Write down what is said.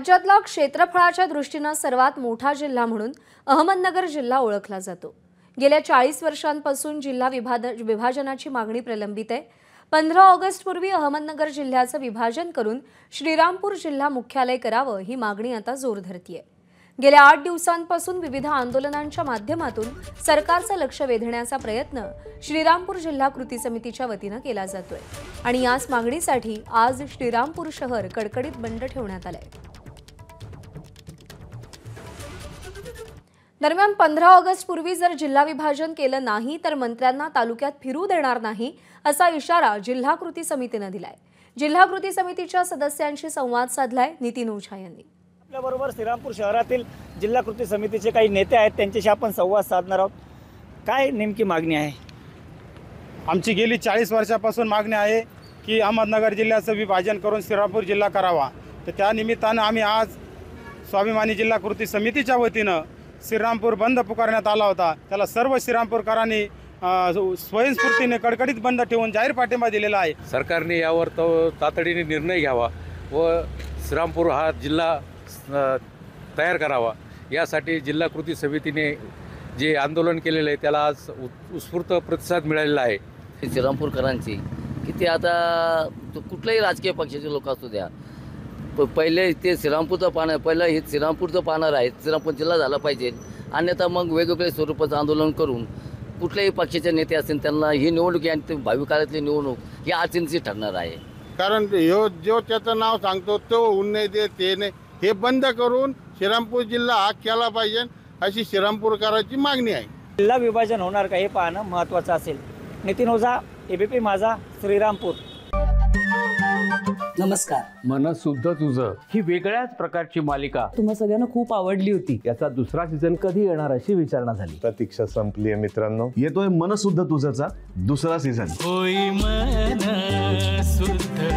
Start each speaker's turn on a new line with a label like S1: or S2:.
S1: राज्यातला क्षेत्रफळाच्या दृष्टीने सर्वात मोठा जिल्हा म्हणून अहमदनगर जिल्हा ओळखला जातो। गेल्या 40 वर्षांपासून जिल्हा विभाजनाची मागणी प्रलंबित आहे। 15 ऑगस्ट पूर्वी अहमदनगर जिल्ह्याचं विभाजन करून श्रीरामपूर जिल्हा मुख्यालय करावं ही मागणी आता जोर धरतीये। गेल्या 8 दिवसांपासून विविध आंदोलनांच्या माध्यमातून सरकारचं लक्ष वेधण्याचा प्रयत्न श्रीरामपूर जिल्हा कृती समितीच्या वतीने केला जातोय आणि याच मागणीसाठी आज श्रीरामपूर शहर कडकडीत बंद ठेवण्यात आलंय। दरम्यान 15 ऑगस्ट पूर्वी जर जिल्हा विभाजन केलं नाही तर मंत्र्यांना तालुक्यात फिरू देणार नाही असा इशारा जिल्हा कृती समितीने दिलाय। जिल्हा कृती समितीच्या सदस्यांशी संवाद साधलाय नितीन ओझा यांनी।
S2: आपल्याबरोबर श्रीरामपूर शहरातील जिल्हा कृती समितीचे काही नेते आहेत, त्यांच्याशी आपण संवाद साधणार आहोत। काय नेमकी मागणी आहे?
S3: आमची गेली 40 वर्षापासून मागणी आहे की अहमदनगर जिल्ह्याचं विभाजन करून श्रीरामपूर जिल्हा करावा। तर त्या निमित्तानं आम्ही आज स्वाभिमानी जिल्हा कृती समितीच्या वतीनं श्रीरामपूर बंद पुकारण्यात आला होता। त्याला सर्व श्रीरामपूरकरांनी स्वयंस्फूर्तीने कडकडीत बंद ठेवून जाहीर पाठिंबा दिलेला आहे।
S4: सरकारने यावर तातडीने निर्णय घ्यावा व श्रीरामपूर हा जिल्हा तयार करावा, यासाठी जिल्हा कृती समितीने जे आंदोलन केलेलं आहे त्याला आज उत्स्फूर्त प्रतिसाद मिळालेला आहे।
S5: श्रीरामपूरकरांची की ते आता कुठल्याही राजकीय पक्षाचे लोक असू द्या, पहिले ते श्रीरामपूरचं पाहणं, पहिलं हे श्रीरामपूरचं पाहणार आहे, श्रीरामपूर जिल्हा झाला पाहिजे। अन्यथा मग वेगवेगळ्या स्वरूपाचं आंदोलन करून कुठल्याही पक्षाचे नेते असतील त्यांना ही निवडणूक आणि भावी काळातली निवडणूक ही अडचणीची ठरणार आहे।
S6: कारण जो त्याचं नाव सांगतो तो होऊन नाही देत, ते नाही, हे बंद करून श्रीरामपूर जिल्हा हा केला पाहिजे अशी श्रीरामपूरकरांची मागणी आहे।
S2: जिल्हा विभाजन होणार का हे पाहणं महत्त्वाचं असेल। नितीन ओझा, एबीपी माझा, श्रीरामपूर।
S7: नमस्कार।
S8: मन सुद्धा तुझं ही वेगळ्याच प्रकारची मालिका
S7: तुम्हा सगळ्यांना खूप आवडली होती।
S8: याचा दुसरा सीझन कधी येणार अशी विचारणा झाली।
S9: प्रतीक्षा संपली आहे मित्रांनो, येतोय मन सुद्धा तुझाचा दुसरा सीझन।
S10: होई मन सुद्धा